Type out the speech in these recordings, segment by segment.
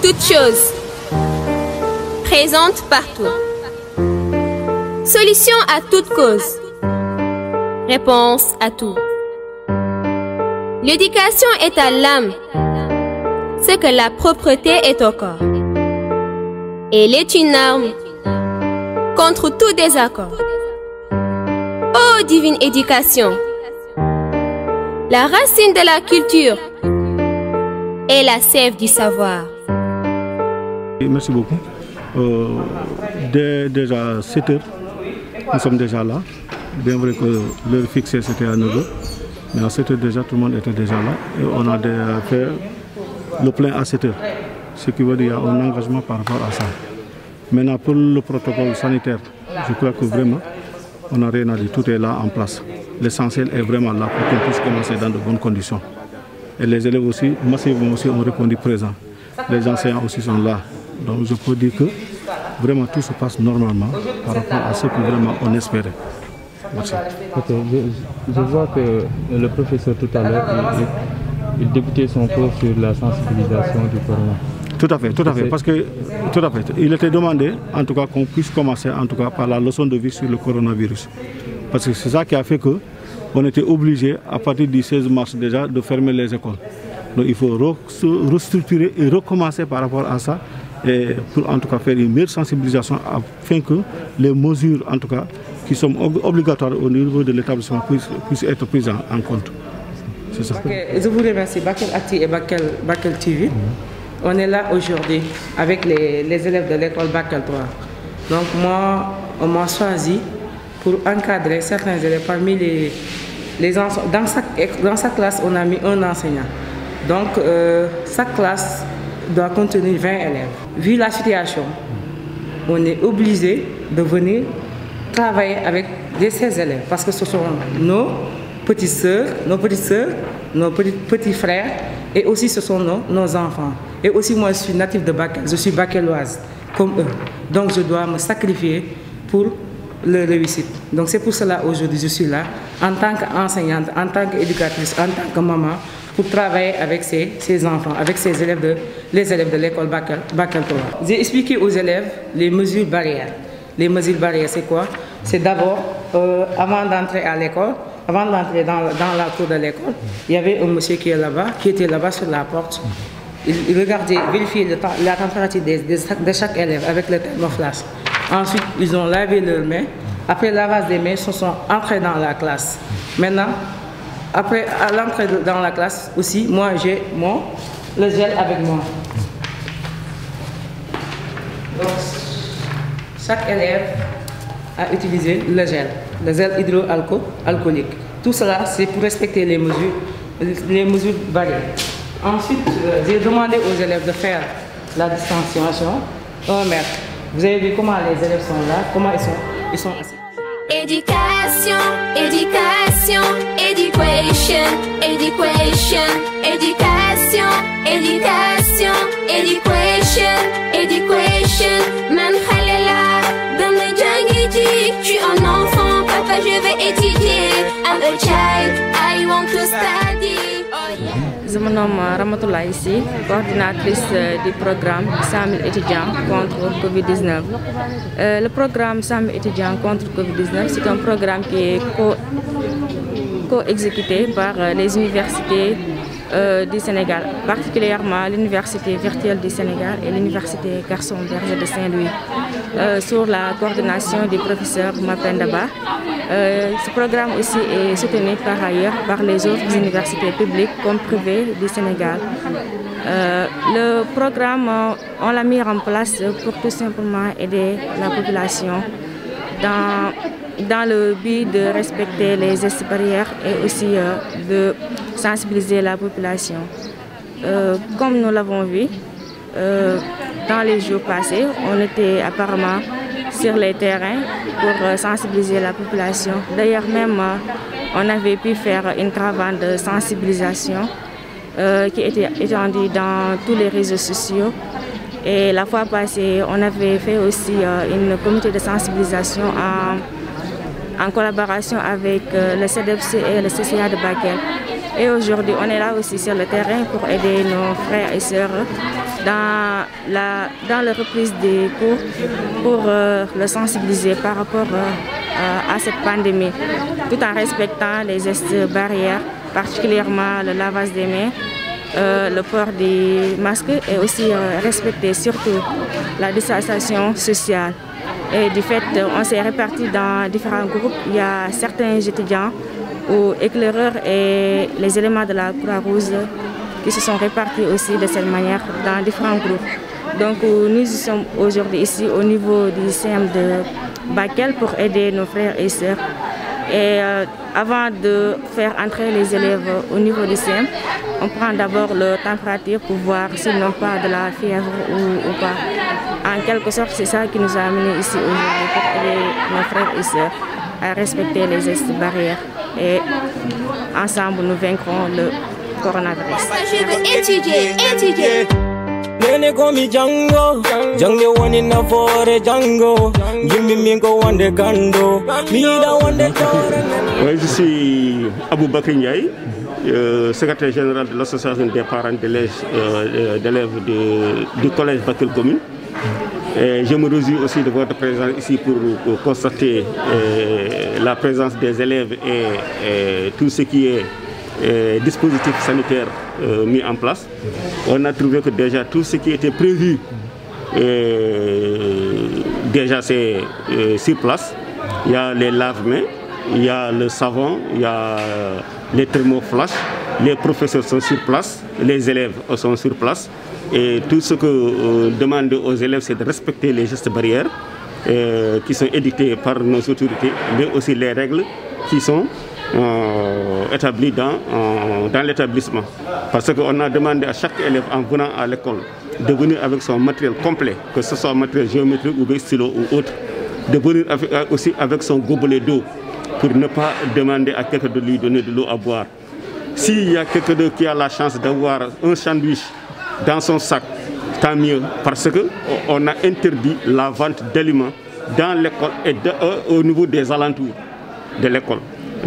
toutes choses, présente partout. Solution à toute cause, réponse à tout. L'éducation est à l'âme, ce que la propreté est au corps. Elle est une arme contre tout désaccord. Ô divine éducation, la racine de la culture est la sève du savoir. Merci beaucoup. Déjà 7 heures, nous sommes déjà là. Bien vrai que l'heure fixée c'était à 9 heures, mais à 7 heures déjà tout le monde était déjà là. Et on a fait le plein à 7 heures, ce qui veut dire qu'il y a un engagement par rapport à ça. Maintenant pour le protocole sanitaire, je crois que vraiment on n'a rien à dire, tout est là en place. L'essentiel est vraiment là pour qu'on puisse commencer dans de bonnes conditions. Et les élèves aussi, massivement aussi, ont répondu présent. Les enseignants aussi sont là. Donc je peux dire que vraiment tout se passe normalement par rapport à ce que vraiment on espérait. Merci. Okay, je vois que le professeur tout à l'heure, il débutait son cours sur la sensibilisation du corona. Tout à fait, parce que il était demandé en tout cas qu'on puisse commencer en tout cas par la leçon de vie sur le coronavirus. Parce que c'est ça qui a fait qu'on était obligé à partir du 16 mars déjà de fermer les écoles. Donc il faut restructurer et recommencer par rapport à ça et pour en tout cas faire une meilleure sensibilisation afin que les mesures en tout cas qui sont obligatoires au niveau de l'établissement puissent être prises en compte. C'est ça. Okay, je vous remercie Bakel Actu et Bakel TV. On est là aujourd'hui avec les élèves de l'école Bakel 3. Donc moi, on m'a choisi pour encadrer certains élèves parmi les enseignants. Dans chaque classe, on a mis un enseignant. Donc chaque classe doit contenir 20 élèves. Vu la situation, on est obligé de venir travailler avec ces élèves parce que ce sont nos petites sœurs, nos petits frères et aussi ce sont nos enfants. Et aussi moi je suis native de Bakel, je suis bakeloise comme eux. Donc je dois me sacrifier pour leur réussite. Donc c'est pour cela aujourd'hui je suis là en tant qu'enseignante, en tant qu'éducatrice, en tant que maman pour travailler avec ces enfants, avec les élèves de l'école Bakel 3. J'ai expliqué aux élèves les mesures barrières. Les mesures barrières c'est quoi? C'est d'abord avant d'entrer à l'école, avant d'entrer dans la cour de l'école, il y avait un monsieur qui était là-bas sur la porte. Il regardait, vérifiait la température de chaque élève avec le thermoflash. Ensuite, ils ont lavé leurs mains. Après le lavage des mains, ils sont entrés dans la classe. Maintenant, après à l'entrée dans la classe aussi, moi j'ai le gel avec moi. Donc, chaque élève a utilisé le gel hydroalcoolique. Tout cela, c'est pour respecter les mesures barrières. Ensuite, j'ai demandé aux élèves de faire la distanciation 1 mètre. Vous avez vu comment les élèves sont là, comment ils sont assis. Éducation, éducation, education, education, éducation, éducation, education, education. Man khalela, dans le jungle, tu es un enfant, papa je vais étudier. I'm a child, I want to study. Je me nomme Ramatoulaye ici, coordinatrice du programme 100 000 étudiants contre Covid-19. Le programme 100 000 étudiants contre Covid-19, c'est un programme qui est co-exécuté par les universités du Sénégal, particulièrement l'Université virtuelle du Sénégal et l'Université Gaston Berger de Saint-Louis, sur la coordination du professeur Mapenda Ba. Ce programme aussi est soutenu par ailleurs par les autres universités publiques comme privées du Sénégal. Le programme, on l'a mis en place pour tout simplement aider la population dans le but de respecter les gestes barrières et aussi de sensibiliser la population. Comme nous l'avons vu, dans les jours passés, on était apparemment sur les terrains pour sensibiliser la population. D'ailleurs même, on avait pu faire une caravane de sensibilisation qui était étendue dans tous les réseaux sociaux. Et la fois passée, on avait fait aussi une comité de sensibilisation en collaboration avec le CDFC et le CCA de Bakel. Et aujourd'hui, on est là aussi sur le terrain pour aider nos frères et sœurs dans la reprise des cours pour le sensibiliser par rapport à cette pandémie, tout en respectant les gestes barrières, particulièrement le lavage des mains, le port des masques et aussi respecter surtout la distanciation sociale. Et du fait, on s'est répartis dans différents groupes. Il y a certains étudiants ou éclaireurs et les éléments de la Croix-Rouge qui se sont répartis aussi de cette manière dans différents groupes. Donc nous sommes aujourd'hui ici au niveau du CM de Bakel pour aider nos frères et sœurs. Et avant de faire entrer les élèves au niveau du CM, on prend d'abord leur température pour voir s'ils n'ont pas de la fièvre ou pas. En quelque sorte, c'est ça qui nous a amenés ici aujourd'hui pour aider nos frères et sœurs à respecter les gestes barrières. Et ensemble, nous vaincrons le coronavirus. Je veux étudier. Nene komi Django, Django one in a for Django. Give me go one de Gando, Mida one de Oui, je suis Abou Bakri Ndiaye, secrétaire général de l'association des parents d'élèves du collège Bakel Commune. Et je me réjouis aussi de votre présence ici pour constater la présence des élèves et tout ce qui est dispositif sanitaire mis en place. On a trouvé que déjà tout ce qui était prévu déjà c'est sur place. Il y a les lave-mains, il y a le savon, il y a les thermoflash, les professeurs sont sur place, les élèves sont sur place. Et tout ce que demande aux élèves, c'est de respecter les gestes barrières qui sont édictés par nos autorités, mais aussi les règles qui sont établies dans l'établissement. Parce qu'on a demandé à chaque élève en venant à l'école de venir avec son matériel complet, que ce soit matériel géométrique ou stylo ou autre, de venir aussi avec son gobelet d'eau pour ne pas demander à quelqu'un de lui donner de l'eau à boire. S'il y a quelqu'un qui a la chance d'avoir un sandwich dans son sac, tant mieux, parce qu'on a interdit la vente d'aliments dans l'école et au niveau des alentours de l'école.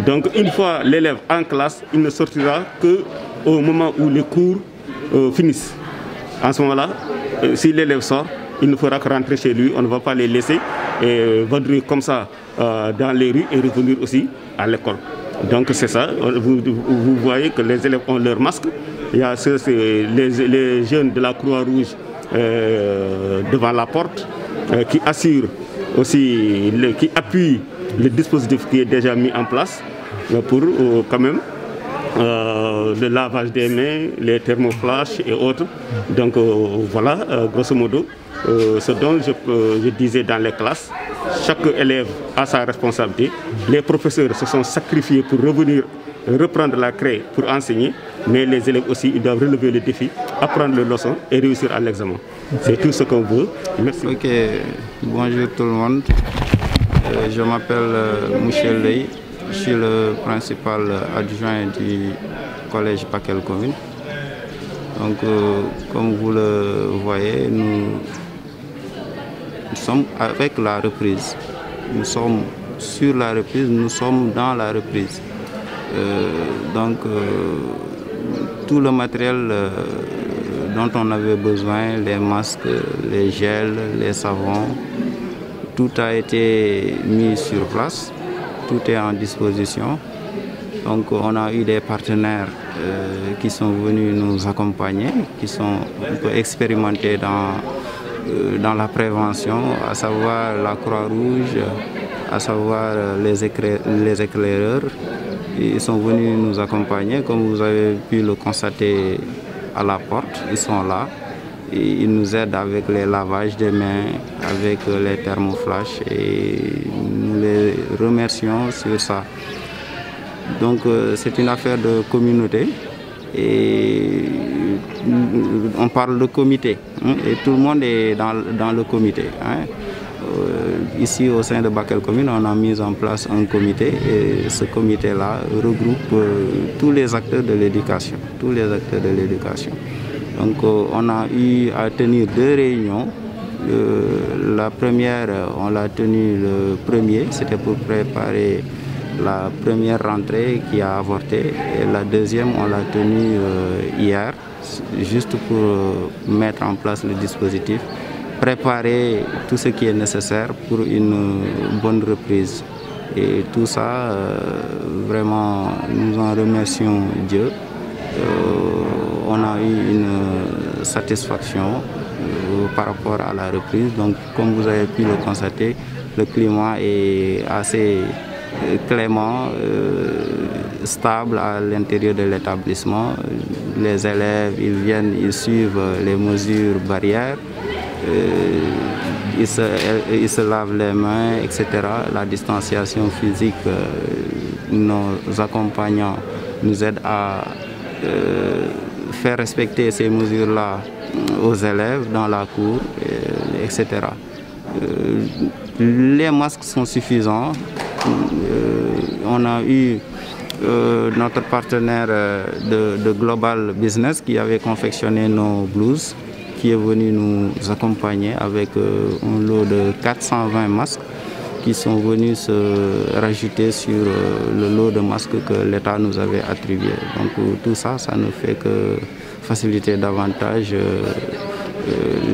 Donc une fois l'élève en classe, il ne sortira qu'au moment où les cours finissent. En ce moment-là, si l'élève sort, il ne fera que rentrer chez lui, on ne va pas les laisser vadrouiller comme ça dans les rues et revenir aussi à l'école. Donc c'est ça, vous voyez que les élèves ont leur masque. Il y a les jeunes de la Croix-Rouge devant la porte qui assurent aussi, qui appuient le dispositif qui est déjà mis en place pour quand même le lavage des mains, les thermoflash et autres. Donc voilà, grosso modo, ce dont je disais dans les classes, chaque élève a sa responsabilité. Les professeurs se sont sacrifiés pour reprendre la craie pour enseigner, mais les élèves aussi ils doivent relever le défi, apprendre les leçons et réussir à l'examen. C'est tout ce qu'on veut. Merci. Ok, bonjour tout le monde. Je m'appelle Michel Ley, je suis le principal adjoint du collège Bakel Commune. Donc, comme vous le voyez, nous sommes avec la reprise. Nous sommes sur la reprise, nous sommes dans la reprise. Donc, tout le matériel dont on avait besoin, les masques, les gels, les savons, tout a été mis sur place, tout est en disposition. Donc on a eu des partenaires qui sont venus nous accompagner, qui sont un peu expérimentés dans la prévention, à savoir la Croix-Rouge, à savoir les éclaireurs. Ils sont venus nous accompagner, comme vous avez pu le constater à la porte, ils sont là. Et ils nous aident avec les lavages des mains, avec les thermoflash et nous les remercions sur ça. Donc c'est une affaire de communauté et on parle de comité et tout le monde est dans le comité. Ici au sein de Bakel Commune, on a mis en place un comité et ce comité-là regroupe tous les acteurs de l'éducation, Donc on a eu à tenir 2 réunions. La première, on l'a tenue le 1er, c'était pour préparer la première rentrée qui a avorté et la deuxième, on l'a tenue hier, juste pour mettre en place le dispositif, préparer tout ce qui est nécessaire pour une bonne reprise. Et tout ça, vraiment, nous en remercions Dieu. On a eu une satisfaction par rapport à la reprise. Donc, comme vous avez pu le constater, le climat est assez clément, stable à l'intérieur de l'établissement. Les élèves, ils viennent, ils suivent les mesures barrières, ils se lavent les mains, etc. La distanciation physique, nos accompagnants nous aident à faire respecter ces mesures-là aux élèves dans la cour, etc. Les masques sont suffisants. On a eu notre partenaire de Global Business qui avait confectionné nos blouses, qui est venu nous accompagner avec un lot de 420 masques qui sont venus se rajouter sur le lot de masques que l'État nous avait attribué. Donc tout ça, ça ne fait que faciliter davantage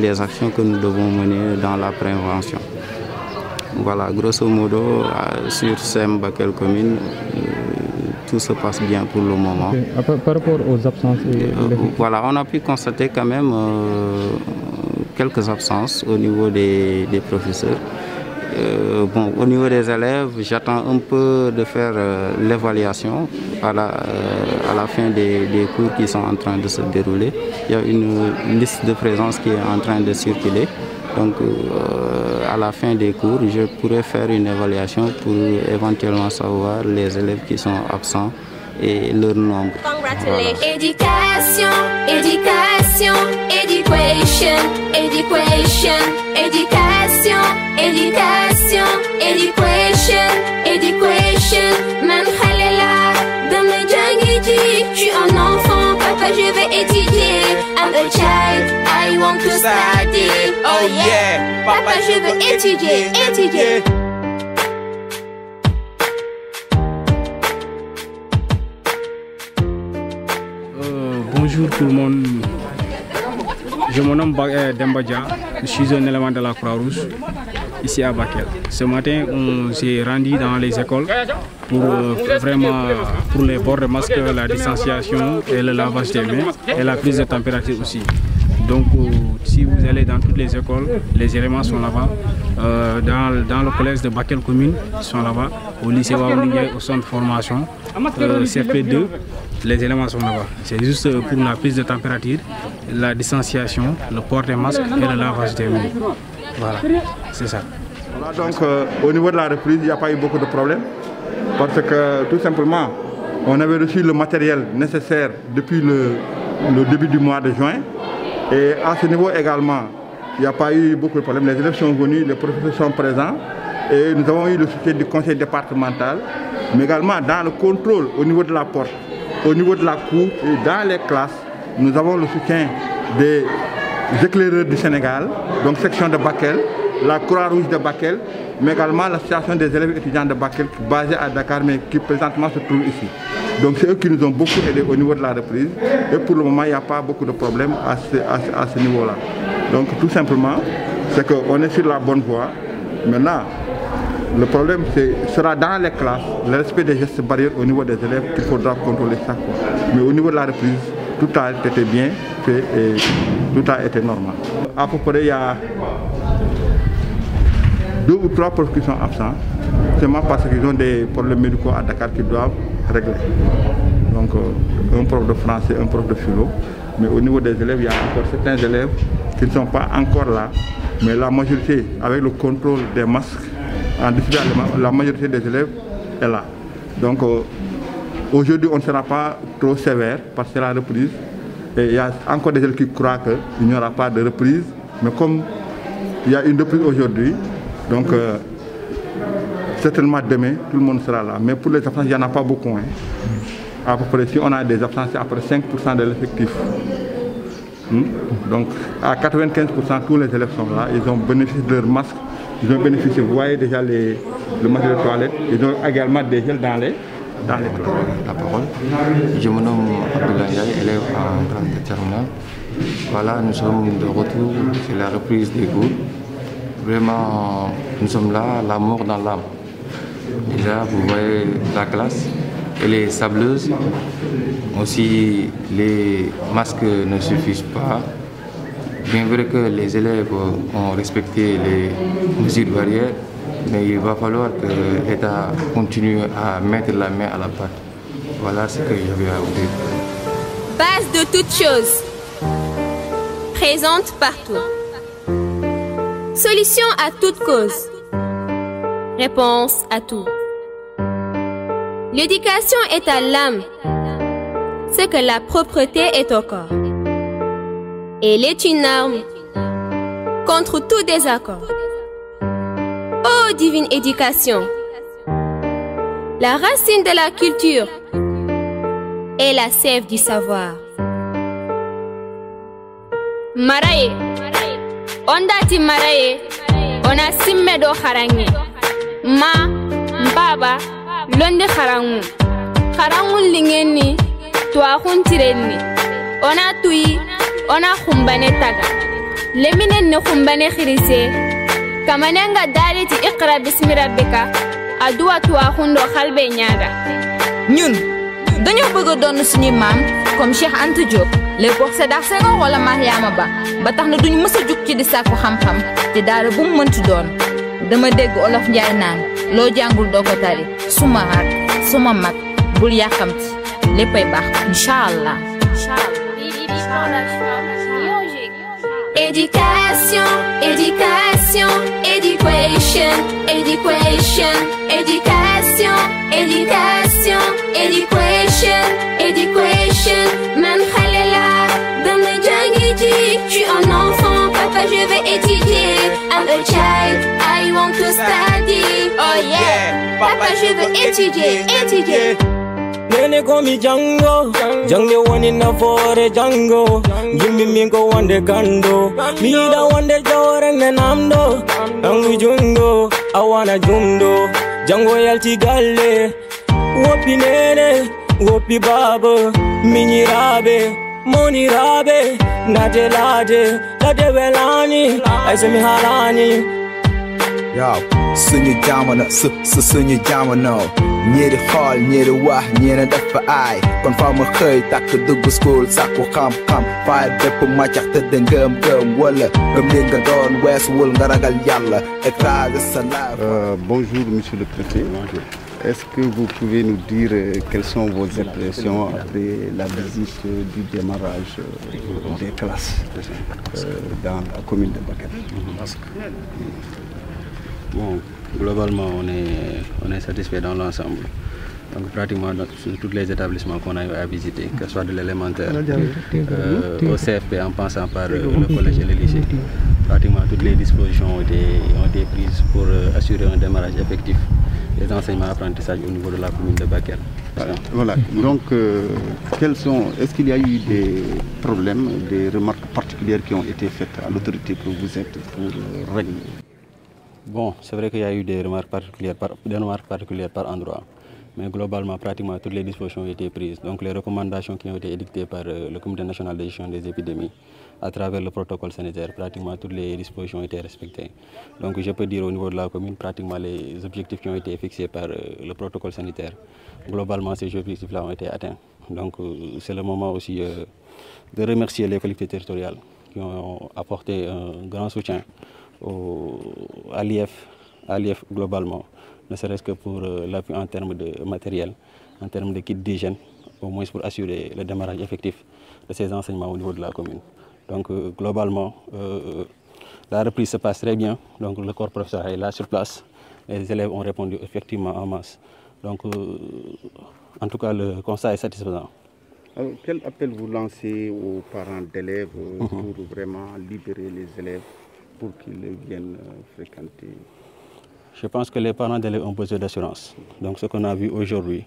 les actions que nous devons mener dans la prévention. Voilà, grosso modo, sur SEM Bakel Commune, tout se passe bien pour le moment. Okay. Par rapport aux absences voilà, on a pu constater quand même quelques absences au niveau des professeurs. Bon, au niveau des élèves, j'attends un peu de faire l'évaluation à la fin des cours qui sont en train de se dérouler. Il y a une liste de présence qui est en train de circuler. Donc, à la fin des cours, je pourrais faire une évaluation pour éventuellement savoir les élèves qui sont absents et leur nombre. Voilà. Éducation, éducation, education, education, éducation, éducation, education, education. Même Khalela, dans le jungle, je suis un enfant, papa, je vais étudier. I'm a child, I want to study. Oh yeah, papa, je veux étudier, étudier. Bonjour tout le monde, je me nomme Demba Dia, je suis un élément de la Croix-Rouge ici à Bakel. Ce matin, on s'est rendu dans les écoles pour pour les ports de masques, la distanciation et le lavage des mains et la prise de température aussi. Donc si vous allez dans toutes les écoles, les éléments sont là-bas. Dans le collège de Bakel Commune, ils sont là-bas. Au lycée Waoulié, au centre de formation, CP2, les éléments sont là-bas. C'est juste pour la prise de température, la distanciation, le port des masques et le lavage des mains. Voilà, c'est ça. Voilà, donc au niveau de la reprise, il n'y a pas eu beaucoup de problèmes. Parce que tout simplement, on avait reçu le matériel nécessaire depuis le début du mois de juin. Et à ce niveau également, il n'y a pas eu beaucoup de problèmes. Les élèves sont venus, les professeurs sont présents. Et nous avons eu le soutien du conseil départemental, mais également dans le contrôle au niveau de la porte, au niveau de la cour et dans les classes. Nous avons le soutien des éclaireurs du Sénégal, donc section de Bakel, la Croix-Rouge de Bakel, mais également l'association des élèves étudiants de Bakel basée à Dakar mais qui présentement se trouve ici. Donc c'est eux qui nous ont beaucoup aidés au niveau de la reprise et pour le moment il n'y a pas beaucoup de problèmes à ce niveau-là. Donc tout simplement, c'est qu'on est sur la bonne voie. Maintenant, le problème sera dans les classes, le respect des gestes barrières au niveau des élèves qu'il faudra contrôler chaque fois. Mais au niveau de la reprise, tout a été bien fait et tout a été normal. À peu près, il y a 2 ou 3 profs qui sont absents, seulement parce qu'ils ont des problèmes médicaux à Dakar qu'ils doivent régler. Donc, un prof de français, un prof de philo. Mais au niveau des élèves, il y a encore certains élèves qui ne sont pas encore là. Mais la majorité, avec le contrôle des masques, la majorité des élèves est là. Donc aujourd'hui on ne sera pas trop sévère parce que c'est la reprise. Et il y a encore des élèves qui croient qu'il n'y aura pas de reprise. Mais comme il y a une reprise aujourd'hui, donc certainement demain tout le monde sera là. Mais pour les absences, il n'y en a pas beaucoup. Hein. À peu près, si on a des absences, c'est à peu près 5% de l'effectif. Donc à 95%, tous les élèves sont là. Ils ont bénéficié de leur masque ils ont bénéficié, vous voyez déjà le matériel de toilette, ils ont également des gels dans les toilettes. La parole. Je me nomme Abdoulaye, élève en grande terminale. Voilà, nous sommes de retour, c'est la reprise des cours. Vraiment, nous sommes là, l'amour dans l'âme. Déjà, vous voyez la classe, elle est sableuse. Aussi, les masques ne suffisent pas. Bien vrai que les élèves ont respecté les mesures barrières, mais il va falloir que l'État continue à mettre la main à la pâte. Voilà ce que j'avais à vous dire. Base de toute chose. Présente partout. Solution à toute cause. Réponse à tout. L'éducation est à l'âme, ce que la propreté est au corps. Elle est une arme contre tout désaccord. Ô divine éducation, la racine de la culture est la sève du savoir. Maraye, ondati maraye, ona simme do harangi. Ma, baba, londe harangu. Harangu lingeni, toi huntireni. Ona tui, ona humbane taga. Lemine ne humbane khirise. Kamanenga daliti iqra bismi rabbika. Adua toi hundo khalbe nyaga. Ñun dañu bëgg doon suñu maam comme Cheikh Anta Diop l'époque Sédar Senghor wala Mariama ba tax na duñu mësa juk ci di sàkku xam-xam te daara bu mu mënti doon dama dégg olof njaay naan loo jàngul doo ko tari suma rak suma mag bul yàkkamti léppay baax inshallah. Éducation, éducation, education, education, éducation, éducation, education, education. Man khalela, dans le jungle, je suis un enfant, papa je vais étudier. I'm a child, I want to study. Oh yeah, papa je veux étudier, étudier. Nene komi Django, Django one in a fore Django. Give me go one de kando. Me da one de jawre nenamdo. Angu jungo, I wanna jundo. Django yalti galle. Wopi nene, wopi baba. Mini rabe, moni rabe. Nade lade, lade velani. Aise mi halani. Yo, suñu jamono, suñu jamono. Ñeeri xool ñeeri wax ñeena dafa aay kon faaw ma xëy takk dugg school sàkku xam-xam faay bépp maccax tëdd ngëm-ngëm wala ngëm leen nga doon weesuwul nga ragal yàlla écraser sa laaf. Bonjour monsieur le préfet. Bonjour. Est-ce que vous pouvez nous dire quelles sont vos impressions après la visite du démarrage des classes dans la commune de Bakel? Bon, globalement, on est satisfait dans l'ensemble. Donc pratiquement sur tous les établissements qu'on a eu à visiter, que ce soit de l'élémentaire au CFP en passant par le collège et le lycée, pratiquement toutes les dispositions ont été prises pour assurer un démarrage effectif des enseignements apprentissages au niveau de la commune de Bakel. Voilà, donc est-ce qu'il y a eu des problèmes, des remarques particulières qui ont été faites à l'autorité que vous êtes pour régler? Bon, c'est vrai qu'il y a eu des remarques particulières par endroit, mais globalement, pratiquement toutes les dispositions ont été prises. Donc les recommandations qui ont été édictées par le Comité national de gestion des épidémies à travers le protocole sanitaire, pratiquement toutes les dispositions ont été respectées. Donc je peux dire au niveau de la commune, pratiquement les objectifs qui ont été fixés par le protocole sanitaire, globalement ces objectifs-là ont été atteints. Donc c'est le moment aussi de remercier les collectivités territoriales qui ont apporté un grand soutien à l'IF globalement, ne serait-ce que pour l'appui en termes de matériel, en termes de kits d'hygiène, au moins pour assurer le démarrage effectif de ces enseignements au niveau de la commune. Donc globalement, la reprise se passe très bien, donc le corps professoral est là sur place, les élèves ont répondu effectivement en masse. Donc en tout cas le constat est satisfaisant. Alors, quel appel vous lancez aux parents d'élèves pour vraiment libérer les élèves pour qu'ils viennent fréquenter? Je pense que les parents d'élèves ont besoin d'assurance. Donc ce qu'on a vu aujourd'hui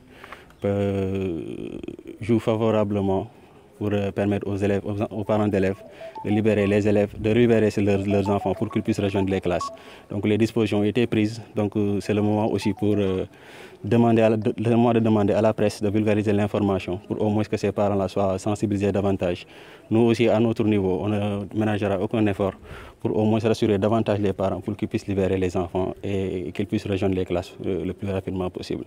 joue favorablement pour permettre aux élèves, aux parents d'élèves de libérer les élèves, de libérer leurs enfants pour qu'ils puissent rejoindre les classes. Donc les dispositions ont été prises, donc c'est le moment aussi pour demander à la presse de vulgariser l'information pour au moins que ces parents-là soient sensibilisés davantage. Nous aussi, à notre niveau, on ne ménagera aucun effort pour au moins rassurer davantage les parents pour qu'ils puissent libérer les enfants et qu'ils puissent rejoindre les classes le plus rapidement possible.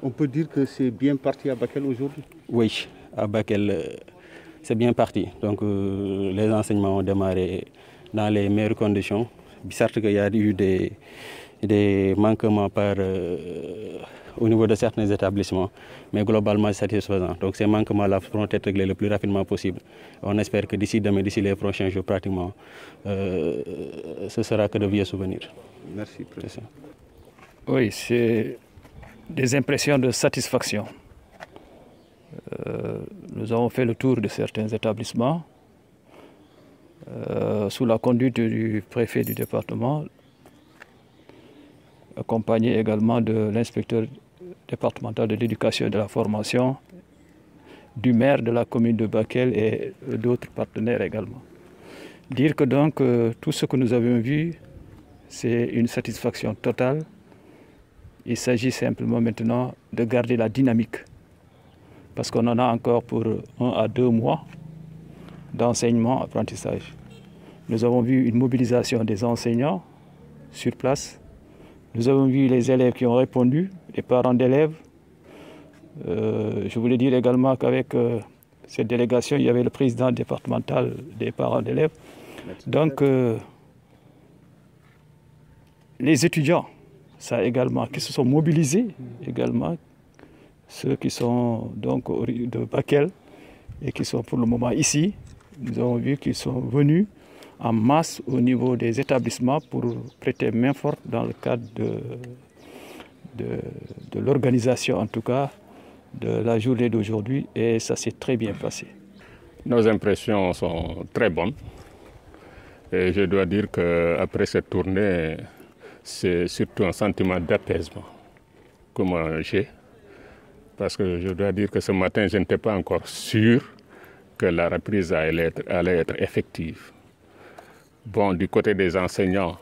On peut dire que c'est bien parti à Bakel aujourd'hui? Oui, à Bakel, c'est bien parti. Donc les enseignements ont démarré dans les meilleures conditions. Certes qu'il y a eu des manquements au niveau de certains établissements, mais globalement c'est satisfaisant. Donc ces manquements-là pourront être réglés le plus rapidement possible. On espère que d'ici demain, d'ici les prochains jours pratiquement, ce sera que de vieux souvenirs. Merci, Président. Oui, c'est des impressions de satisfaction. Nous avons fait le tour de certains établissements sous la conduite du préfet du département, accompagné également de l'inspecteur départemental de l'éducation et de la formation, du maire de la commune de Bakel et d'autres partenaires également. Dire que donc tout ce que nous avions vu, c'est une satisfaction totale. Il s'agit simplement maintenant de garder la dynamique, parce qu'on en a encore pour 1 à 2 mois d'enseignement, apprentissage. Nous avons vu une mobilisation des enseignants sur place. Nous avons vu les élèves qui ont répondu, les parents d'élèves. Je voulais dire également qu'avec cette délégation, il y avait le président départemental des parents d'élèves. Donc, les étudiants, ça également, qui se sont mobilisés également, ceux qui sont donc de Bakel et qui sont pour le moment ici, nous avons vu qu'ils sont venus en masse au niveau des établissements pour prêter main forte dans le cadre de l'organisation, en tout cas, de la journée d'aujourd'hui, et ça s'est très bien passé. Nos impressions sont très bonnes et je dois dire qu'après cette tournée, c'est surtout un sentiment d'apaisement que moi j'ai, parce que je dois dire que ce matin, je n'étais pas encore sûr que la reprise allait être effective. Bon, du côté des enseignants,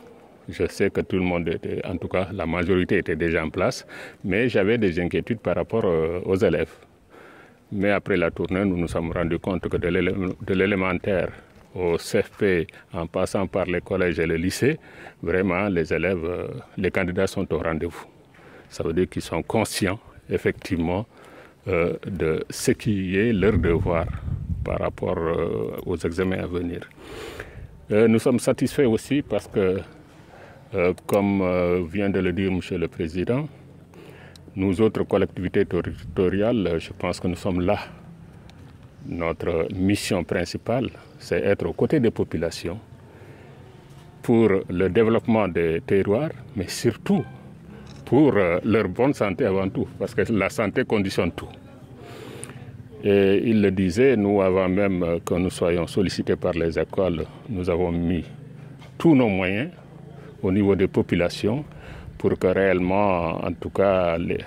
je sais que tout le monde était, en tout cas la majorité était déjà en place, mais j'avais des inquiétudes par rapport aux élèves. Mais après la tournée, nous nous sommes rendus compte que de l'élémentaire au CFP, en passant par les collèges et les lycées, vraiment les élèves, les candidats sont au rendez-vous. Ça veut dire qu'ils sont conscients, effectivement, de ce qui est leur devoir par rapport aux examens à venir. Nous sommes satisfaits aussi parce que, comme vient de le dire M. le Président, nous autres collectivités territoriales, je pense que nous sommes là. Notre mission principale, c'est être aux côtés des populations pour le développement des terroirs, mais surtout pour leur bonne santé avant tout, parce que la santé conditionne tout. Et il le disait, nous, avant même que nous soyons sollicités par les écoles, nous avons mis tous nos moyens au niveau des populations pour que réellement, en tout cas, les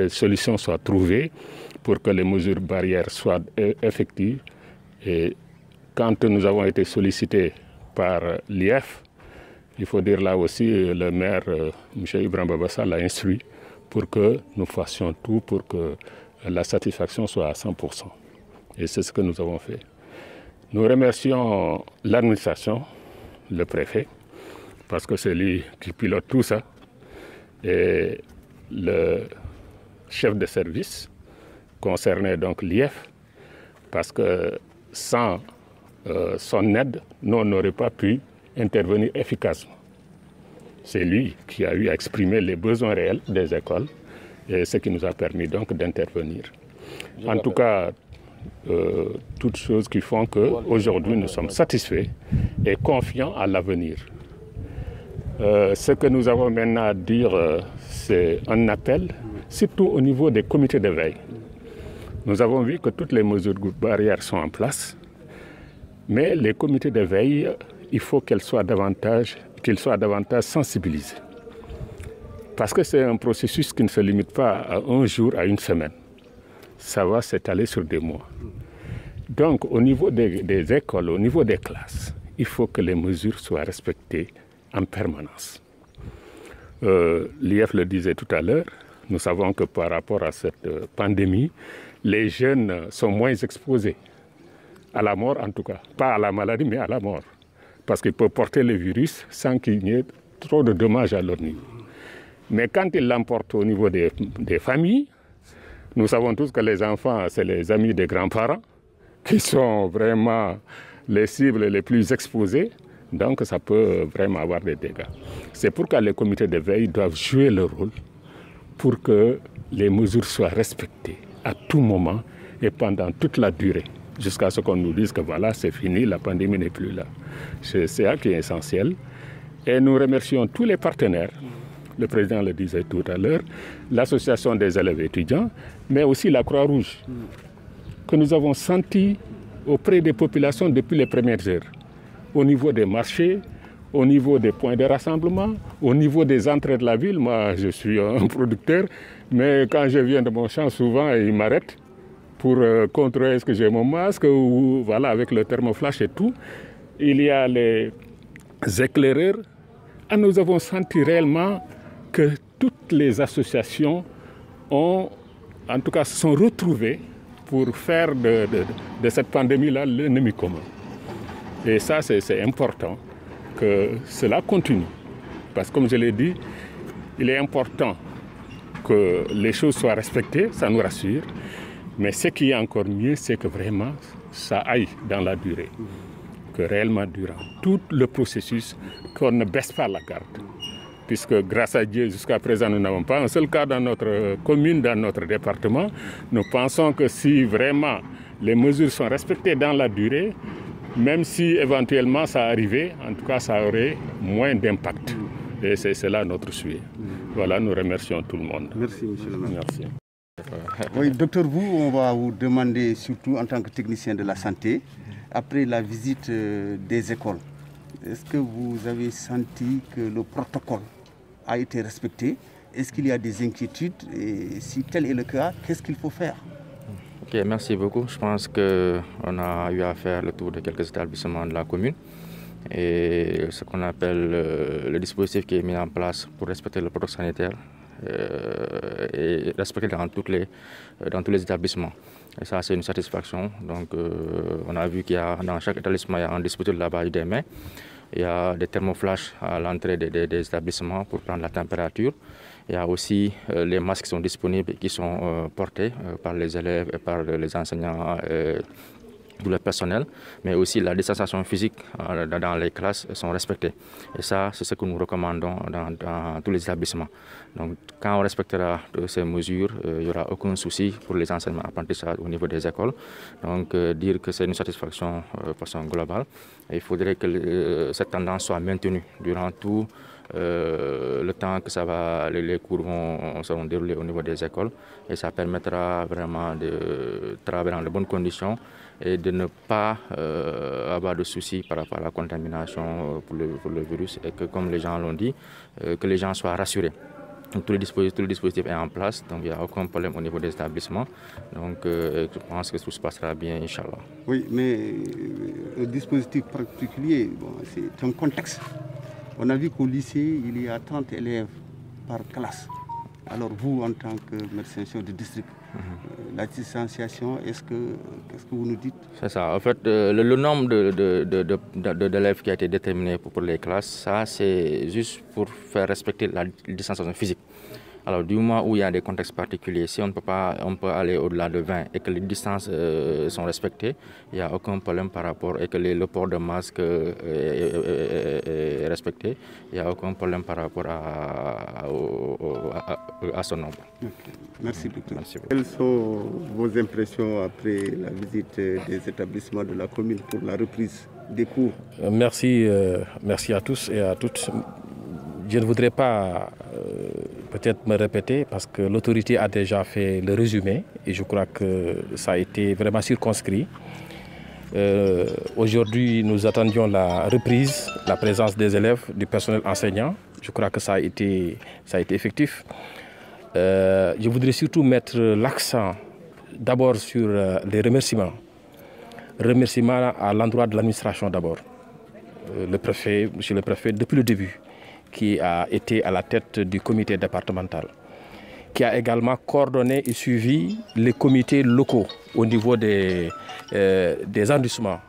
solutions soient trouvées, pour que les mesures barrières soient effectives. Et quand nous avons été sollicités par l'IF, il faut dire là aussi, le maire, M. Ibrahim Babassa, l'a instruit pour que nous fassions tout pour que la satisfaction soit à 100%. Et c'est ce que nous avons fait. Nous remercions l'administration, le préfet, parce que c'est lui qui pilote tout ça, et le chef de service concerné, donc l'IF, parce que sans son aide, nous n'aurions pas pu intervenir efficacement. C'est lui qui a eu à exprimer les besoins réels des écoles, et ce qui nous a permis donc d'intervenir. En tout cas, toutes choses qui font qu'aujourd'hui nous sommes satisfaits et confiants à l'avenir. Ce que nous avons maintenant à dire, c'est un appel, surtout au niveau des comités de veille. Nous avons vu que toutes les mesures barrières sont en place, mais les comités de veille, il faut qu'ils soient davantage sensibilisés. Parce que c'est un processus qui ne se limite pas à un jour, à une semaine. Ça va s'étaler sur des mois. Donc, au niveau des écoles, au niveau des classes, il faut que les mesures soient respectées en permanence. L'IF le disait tout à l'heure, nous savons que par rapport à cette pandémie, les jeunes sont moins exposés à la mort en tout cas. Pas à la maladie, mais à la mort. Parce qu'ils peuvent porter le virus sans qu'il y ait trop de dommages à leur niveau. Mais quand ils l'emportent au niveau des familles, nous savons tous que les enfants, c'est les amis des grands-parents qui sont vraiment les cibles les plus exposées. Donc ça peut vraiment avoir des dégâts. C'est pourquoi les comités de veille doivent jouer leur rôle pour que les mesures soient respectées à tout moment et pendant toute la durée, jusqu'à ce qu'on nous dise que voilà, c'est fini, la pandémie n'est plus là. C'est ça qui est essentiel. Et nous remercions tous les partenaires, le président le disait tout à l'heure, l'association des élèves étudiants, mais aussi la Croix-Rouge, que nous avons senti auprès des populations depuis les premières heures, au niveau des marchés, au niveau des points de rassemblement, au niveau des entrées de la ville. Moi, je suis un producteur, mais quand je viens de mon champ, souvent, ils m'arrêtent pour contrôler est-ce que j'ai mon masque, ou voilà, avec le thermoflash et tout. Il y a les éclaireurs. Et nous avons senti réellement que toutes les associations ont, en tout cas, se sont retrouvées pour faire de cette pandémie-là l'ennemi commun. Et ça, c'est important que cela continue. Parce que, comme je l'ai dit, il est important que les choses soient respectées, ça nous rassure. Mais ce qui est encore mieux, c'est que vraiment, ça aille dans la durée. Que réellement, durant tout le processus, qu'on ne baisse pas la garde. Puisque, grâce à Dieu, jusqu'à présent, nous n'avons pas un seul cas dans notre commune, dans notre département. Nous pensons que si vraiment les mesures sont respectées dans la durée, même si éventuellement ça arrivait, en tout cas ça aurait moins d'impact. Et c'est cela notre souhait. Voilà, nous remercions tout le monde. Merci, monsieur le maire. Merci. Oui, docteur, on va vous demander, surtout en tant que technicien de la santé, après la visite des écoles, est-ce que vous avez senti que le protocole a été respecté? Est-ce qu'il y a des inquiétudes? Et si tel est le cas, qu'est-ce qu'il faut faire? Ok, merci beaucoup. Je pense qu'on a eu à faire le tour de quelques établissements de la commune. Et ce qu'on appelle le dispositif qui est mis en place pour respecter le protocole sanitaire et respecté dans tous les établissements. Et ça, c'est une satisfaction. Donc, on a vu qu'il y a dans chaque établissement, il y a un dispositif de lavage des mains. Il y a des thermoflash à l'entrée des établissements pour prendre la température. Il y a aussi les masques qui sont disponibles et qui sont portés par les élèves et par les enseignants tout le personnel, mais aussi la distanciation physique dans les classes sont respectées. Et ça, c'est ce que nous recommandons dans tous les établissements. Donc, quand on respectera ces mesures, il n'y aura aucun souci pour les enseignements apprentissages au niveau des écoles. Donc, dire que c'est une satisfaction de façon globale. Et il faudrait que cette tendance soit maintenue durant tout le temps que les cours seront déroulés au niveau des écoles. Et ça permettra vraiment de travailler dans de bonnes conditions et de ne pas avoir de soucis par rapport à la contamination pour le virus. Et que, comme les gens l'ont dit, que les gens soient rassurés. Donc, tout le dispositif est en place, donc il n'y a aucun problème au niveau des établissements. Donc je pense que tout se passera bien, Inch'Allah. Oui, mais le dispositif particulier, c'est un contexte. On a vu qu'au lycée, il y a 30 élèves par classe. Alors vous, en tant que médecin chef de district, la distanciation, qu'est-ce que vous nous dites? C'est ça. En fait, le nombre d'élèves qui a été déterminé pour les classes, ça c'est juste pour faire respecter la distanciation physique. Alors du moment où il y a des contextes particuliers, si on peut aller au-delà de 20 et que les distances sont respectées, il n'y a aucun problème par rapport et que le port de masque est respecté, il n'y a aucun problème par rapport à ce nombre. Okay. Merci beaucoup. Quelles sont vos impressions après la visite des établissements de la commune pour la reprise des cours? Merci à tous et à toutes. Je ne voudrais pas peut-être me répéter parce que l'autorité a déjà fait le résumé et je crois que ça a été vraiment circonscrit. Aujourd'hui, nous attendions la reprise, la présence des élèves, du personnel enseignant. Je crois que ça a été effectif. Je voudrais surtout mettre l'accent d'abord sur les remerciements Remerciements à l'endroit de l'administration d'abord. Le préfet, monsieur le préfet, depuis le début, qui a été à la tête du comité départemental, qui a également coordonné et suivi les comités locaux au niveau des arrondissements,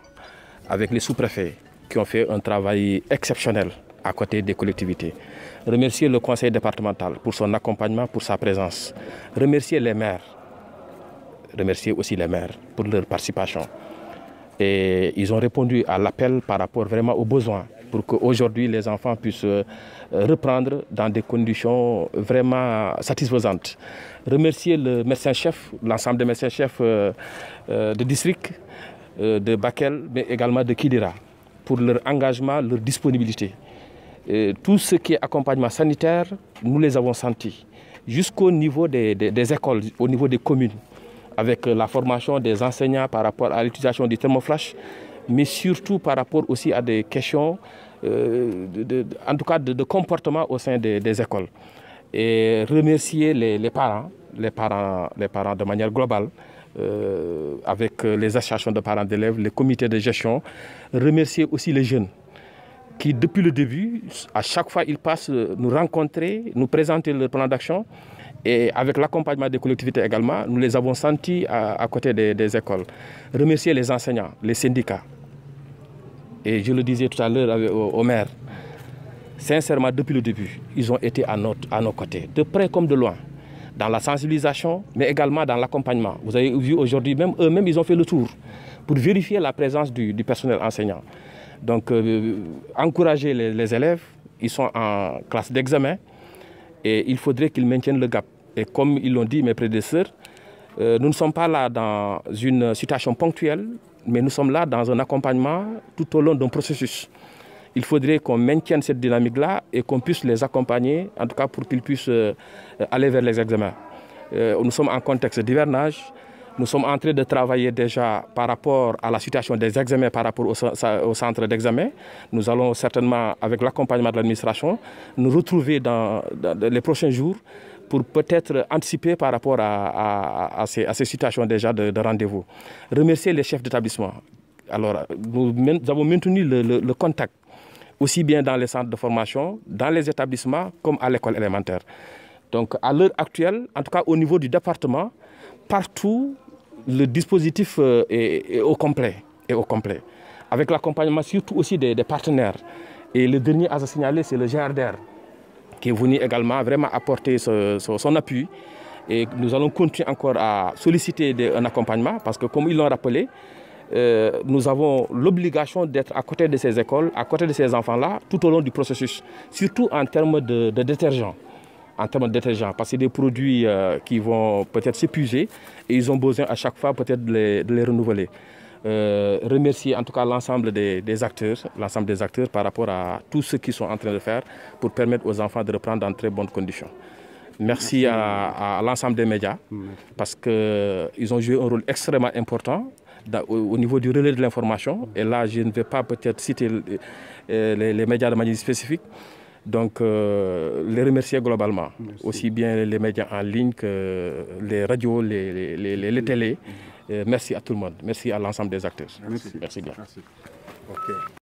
avec les sous-préfets, qui ont fait un travail exceptionnel à côté des collectivités. Remercier le conseil départemental pour son accompagnement, pour sa présence. Remercier les maires. Remercier aussi les maires pour leur participation. Et ils ont répondu à l'appel par rapport vraiment aux besoins pour qu'aujourd'hui les enfants puissent reprendre dans des conditions vraiment satisfaisantes. Remercier le médecin-chef, l'ensemble des médecins-chefs de district de Bakel, mais également de Kidira, pour leur engagement, leur disponibilité. Et tout ce qui est accompagnement sanitaire, nous les avons sentis, jusqu'au niveau des écoles, au niveau des communes, avec la formation des enseignants par rapport à l'utilisation du thermoflash, mais surtout par rapport aussi à des questions, en tout cas de comportement au sein des écoles. Et remercier les parents de manière globale, avec les associations de parents d'élèves, les comités de gestion. Remercier aussi les jeunes qui, depuis le début, à chaque fois ils passent nous rencontrer, nous présenter leur plan d'action. Et avec l'accompagnement des collectivités également, nous les avons sentis à côté des écoles. Remercier les enseignants, les syndicats. Et je le disais tout à l'heure au maire, sincèrement, depuis le début, ils ont été à nos côtés, de près comme de loin, dans la sensibilisation, mais également dans l'accompagnement. Vous avez vu aujourd'hui, même eux-mêmes, ils ont fait le tour pour vérifier la présence du personnel enseignant. Donc, encourager les élèves, ils sont en classe d'examen et il faudrait qu'ils maintiennent le gap. Et comme ils l'ont dit mes prédécesseurs, nous ne sommes pas là dans une situation ponctuelle, mais nous sommes là dans un accompagnement tout au long d'un processus. Il faudrait qu'on maintienne cette dynamique-là et qu'on puisse les accompagner, en tout cas pour qu'ils puissent aller vers les examens. Nous sommes en contexte d'hivernage. Nous sommes en train de travailler déjà par rapport à la situation des examens, par rapport au centre d'examen. Nous allons certainement, avec l'accompagnement de l'administration, nous retrouver dans les prochains jours pour peut-être anticiper par rapport à ces situations déjà de rendez-vous. Remercier les chefs d'établissement. Alors, nous avons maintenu le contact, aussi bien dans les centres de formation, dans les établissements, comme à l'école élémentaire. Donc, à l'heure actuelle, en tout cas au niveau du département, partout, le dispositif est au complet. Avec l'accompagnement surtout aussi des partenaires. Et le dernier à se signaler, c'est le GRDR, qui est venu également vraiment apporter son appui. Et nous allons continuer encore à solliciter un accompagnement, parce que comme ils l'ont rappelé, nous avons l'obligation d'être à côté de ces écoles, à côté de ces enfants-là, tout au long du processus, surtout en termes de détergents. Parce que c'est des produits qui vont peut-être s'épuiser et ils ont besoin à chaque fois peut-être de les renouveler. Remercier en tout cas l'ensemble des acteurs par rapport à tout ce qu'ils sont en train de faire pour permettre aux enfants de reprendre dans de très bonnes conditions. Merci à l'ensemble des médias parce qu'ils ont joué un rôle extrêmement important au niveau du relais de l'information. Et là, je ne vais pas peut-être citer les médias de manière spécifique. Donc, les remercier globalement, aussi bien les médias en ligne que les radios, les télés. Merci à tout le monde. Merci à l'ensemble des acteurs. Merci bien. Merci. Okay.